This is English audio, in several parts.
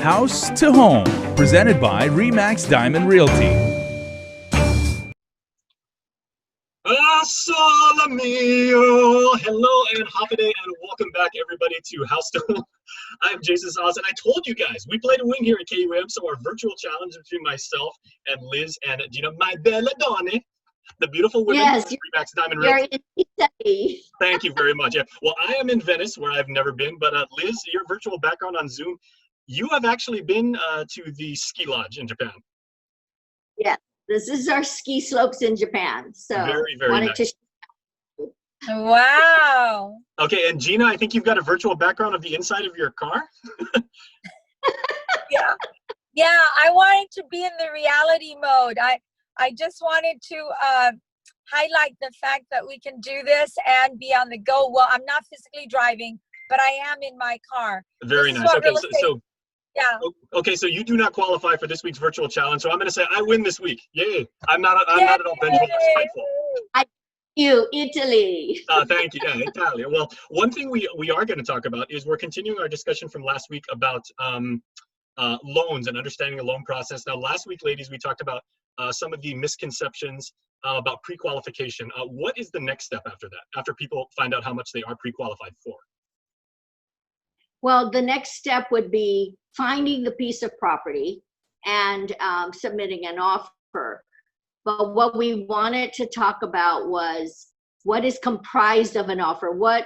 House to Home, presented by Remax Diamond Realty. Salamio. Hello and Hafide, and welcome back everybody to House to Home. I'm Jason Sauce, and I told you guys we played a win here at KUM, so our virtual challenge between myself and Liz and Gina, my bella donne, the beautiful women of Remax Diamond Realty. Thank you very much. Yeah. Well, I am in Venice, where I've never been, but Liz, your virtual background on Zoom, you have actually been to the ski lodge in Japan. Yeah, this is our ski slopes in Japan. So very, very nice. Wow. Okay, and Gina, I think you've got a virtual background of the inside of your car. Yeah, I wanted to be in the reality mode. I just wanted to highlight the fact that we can do this and be on the go. Well, I'm not physically driving, but I am in my car. Very nice. Okay, yeah. Okay, so you do not qualify for this week's virtual challenge. So I'm going to say I win this week. Yay! I'm not at all vengeful or spiteful. Italy. Thank you. Yeah, Italia. Well, one thing we are going to talk about is we're continuing our discussion from last week about loans and understanding the loan process. Now, last week, ladies, we talked about some of the misconceptions about pre-qualification. What is the next step after that, after people find out how much they are pre-qualified for? Well, the next step would be finding the piece of property and submitting an offer. But what we wanted to talk about was what is comprised of an offer, what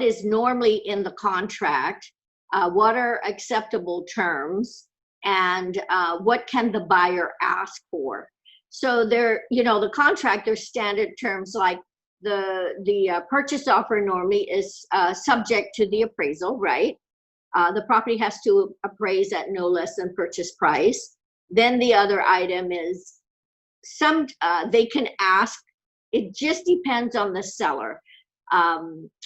is normally in the contract, what are acceptable terms, and what can the buyer ask for. So there, the contract, there's standard terms like the purchase offer normally is subject to the appraisal, right? The property has to appraise at no less than purchase price. Then the other item is they can ask. It just depends on the seller.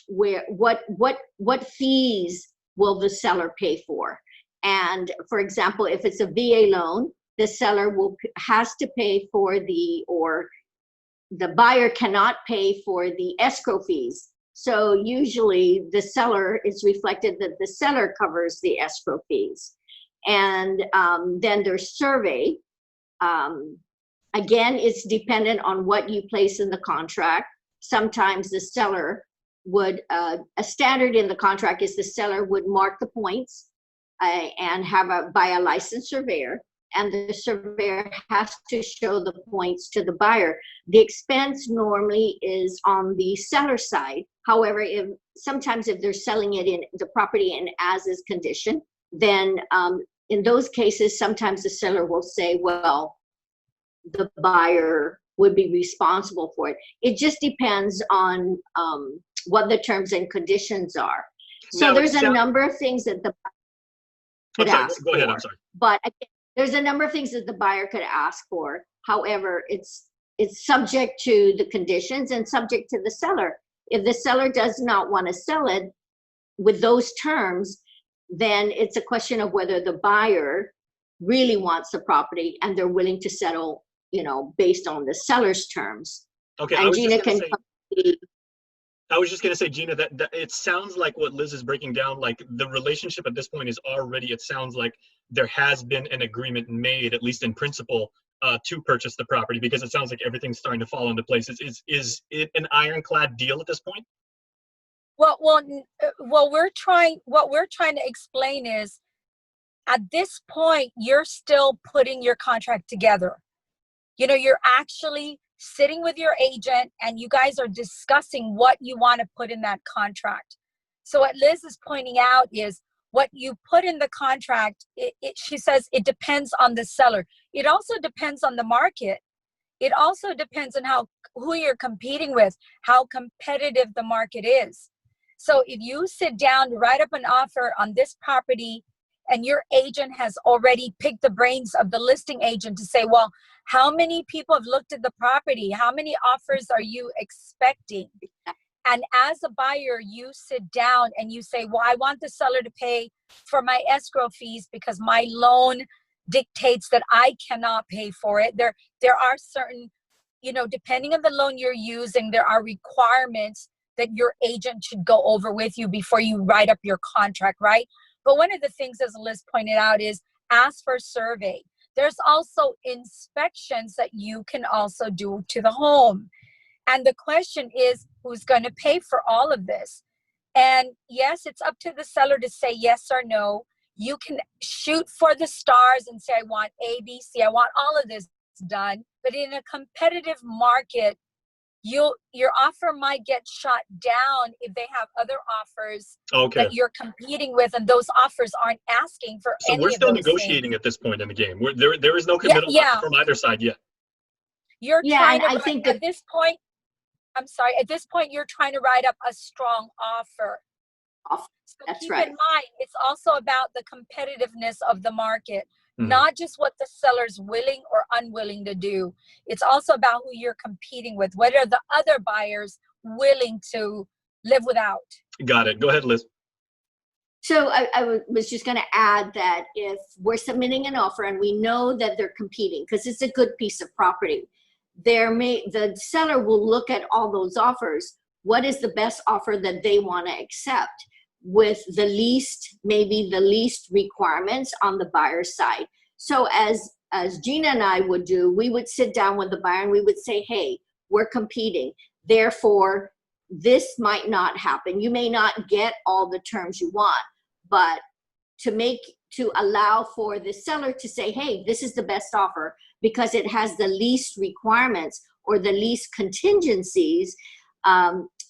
What fees will the seller pay for? And for example, if it's a VA loan, the seller has to pay for the buyer cannot pay for the escrow fees. So usually the seller is reflected that the seller covers the escrow fees. And then there's survey. Again, it's dependent on what you place in the contract. Sometimes the seller would, a standard in the contract is the seller would mark the points and by a licensed surveyor, and the surveyor has to show the points to the buyer. The expense normally is on the seller side. However, sometimes if they're selling it in the property in as-is condition, then in those cases, sometimes the seller will say, well, the buyer would be responsible for it. It just depends on what the terms and conditions are. So now, there's a number of things that the buyer could ask Go ahead, for. I'm sorry. But again, there's a number of things that the buyer could ask for. However, it's subject to the conditions and subject to the seller. If the seller does not want to sell it with those terms, then it's a question of whether the buyer really wants the property and they're willing to settle, based on the seller's terms. Okay, and Gina can. I was just going to say, Gina, that it sounds like what Liz is breaking down, like the relationship at this point is already, it sounds like there has been an agreement made, at least in principle, to purchase the property, because it sounds like everything's starting to fall into place. Is it an ironclad deal at this point? Well, what we're trying to explain is, at this point, you're still putting your contract together. You're actually sitting with your agent and you guys are discussing what you want to put in that contract. So what Liz is pointing out is what you put in the contract, she says it depends on the seller. It also depends on the market. It also depends on who you're competing with, how competitive the market is. So if you sit down to write up an offer on this property and your agent has already picked the brains of the listing agent to say, well, how many people have looked at the property? How many offers are you expecting? And as a buyer, you sit down and you say, well, I want the seller to pay for my escrow fees because my loan dictates that I cannot pay for it. There are certain, depending on the loan you're using, there are requirements that your agent should go over with you before you write up your contract, right? But one of the things, as Liz pointed out, is ask for a survey. There's also inspections that you can also do to the home. And the question is, who's going to pay for all of this? And yes, it's up to the seller to say yes or no. You can shoot for the stars and say, I want A, B, C, I want all of this done. But in a competitive market, your offer might get shot down if they have other offers that you're competing with, and those offers aren't asking for so any we're of still those negotiating things. at this point in the game. There is no committal from either side yet. You're Yeah, trying and to I think at this point, I'm sorry, at this point, you're trying to write up a strong offer. So That's keep right. in mind, it's also about the competitiveness of the market, Mhm. not just what the seller's willing or unwilling to do. It's also about who you're competing with. What are the other buyers willing to live without? Got it. Go ahead, Liz. So was just going to add that if we're submitting an offer and we know that they're competing, because it's a good piece of property, the seller will look at all those offers. What is the best offer that they want to accept with maybe the least requirements on the buyer's side? So as Gina and I would do, we would sit down with the buyer and we would say, hey, we're competing. Therefore, this might not happen. You may not get all the terms you want, but to allow for the seller to say, hey, this is the best offer because it has the least requirements or the least contingencies,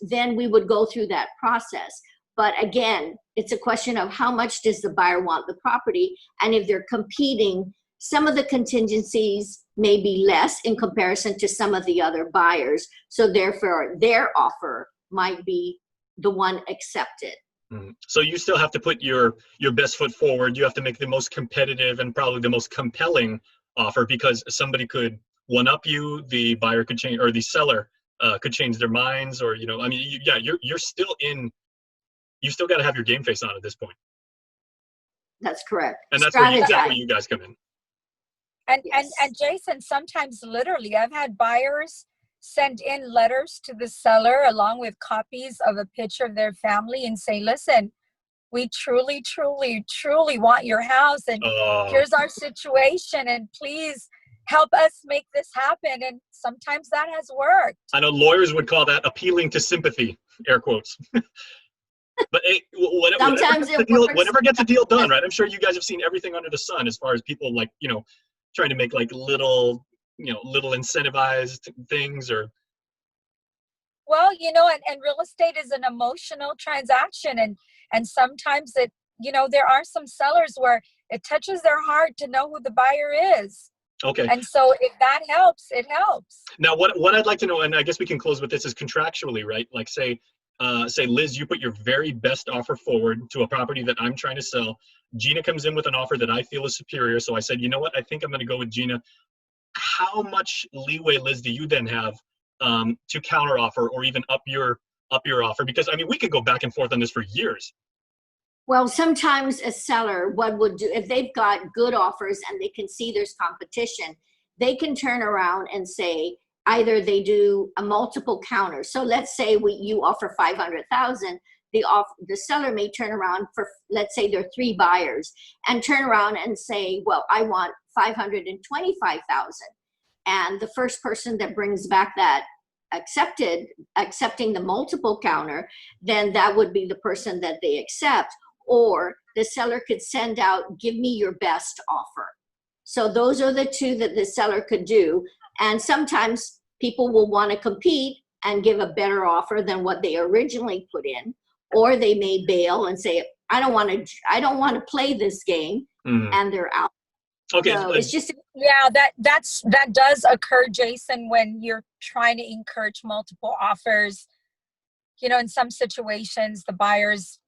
then we would go through that process. But again, it's a question of how much does the buyer want the property, and if they're competing, some of the contingencies may be less in comparison to some of the other buyers. So therefore, their offer might be the one accepted. So you still have to put your best foot forward. You have to make the most competitive and probably the most compelling offer, because somebody could one-up you, the buyer could change, or the seller could change their minds, or you're still in. You still got to have your game face on at this point. That's correct. And that's where exactly you guys come in. And Yes. and Jason, sometimes literally, I've had buyers send in letters to the seller along with copies of a picture of their family and say, listen, we truly, truly, truly want your house, and here's our situation, and please help us make this happen. And sometimes that has worked. I know lawyers would call that appealing to sympathy, air quotes. But hey, whatever gets a deal done, right? I'm sure you guys have seen everything under the sun as far as people trying to make little incentivized things, or. Well, and real estate is an emotional transaction, and sometimes there are some sellers where it touches their heart to know who the buyer is. Okay. And so if that helps, it helps. Now, what I'd like to know, and I guess we can close with this, is contractually, right? Like say, Liz, you put your very best offer forward to a property that I'm trying to sell. Gina comes in with an offer that I feel is superior. So I said, you know what? I think I'm going to go with Gina. How much leeway, Liz, do you then have to counter offer or even up your offer? Because we could go back and forth on this for years. Well, sometimes a seller, what would do, if they've got good offers and they can see there's competition, they can turn around and say, either they do a multiple counter. So let's say you offer $500,000. The seller may turn around for, let's say there are 3 buyers, and turn around and say, well, I want $525,000. And the first person that brings back that accepting the multiple counter, then that would be the person that they accept. Or the seller could send out, give me your best offer. So those are the 2 that the seller could do. And sometimes people will want to compete and give a better offer than what they originally put in, or they may bail and say, I don't want to play this game, and they're out. Okay. So it's just that does occur, Jason, when you're trying to encourage multiple offers. In some situations, the buyers,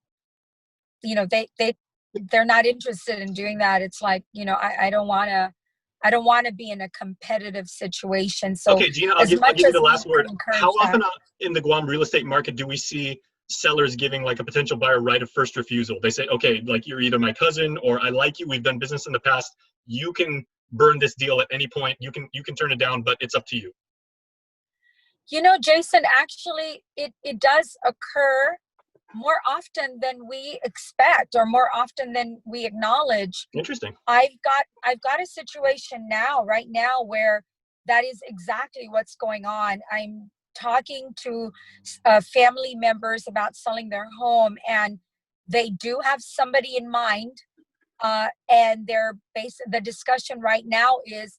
they're not interested in doing that. It's like, I don't want to be in a competitive situation. So okay, Gina, I'll give you the last word. How often in the Guam real estate market do we see sellers giving like a potential buyer right of first refusal? They say, okay, like you're either my cousin or I like you. We've done business in the past. You can burn this deal at any point. You can turn it down, but it's up to you. Jason, actually, it does occur more often than we expect, or more often than we acknowledge. Interesting. I've got a situation right now where that is exactly what's going on. I'm talking to family members about selling their home, and they do have somebody in mind, and the discussion right now is,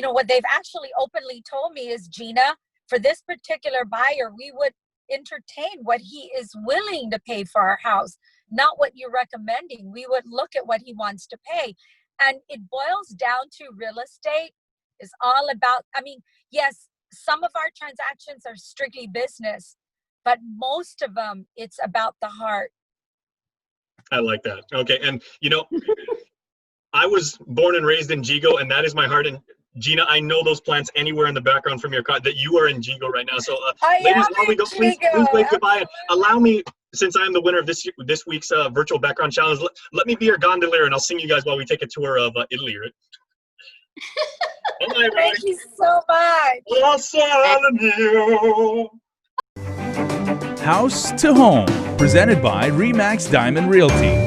what they've actually openly told me is, Gina, for this particular buyer, we would entertain what he is willing to pay for our house, not what you're recommending. We would look at what he wants to pay. And it boils down to real estate is all about, yes, some of our transactions are strictly business, but most of them, it's about the heart. I like that. Okay. And, I was born and raised in Jigo, and that is my heart. And Gina, I know those plants anywhere in the background from your car that you are in Jigo right now. So, ladies, while we go, please wave goodbye. And allow me, since I am the winner of this week's virtual background challenge, let me be your gondolier, and I'll sing you guys while we take a tour of Italy. Right? Bye, thank you so much. House to Home, presented by RE/MAX Diamond Realty.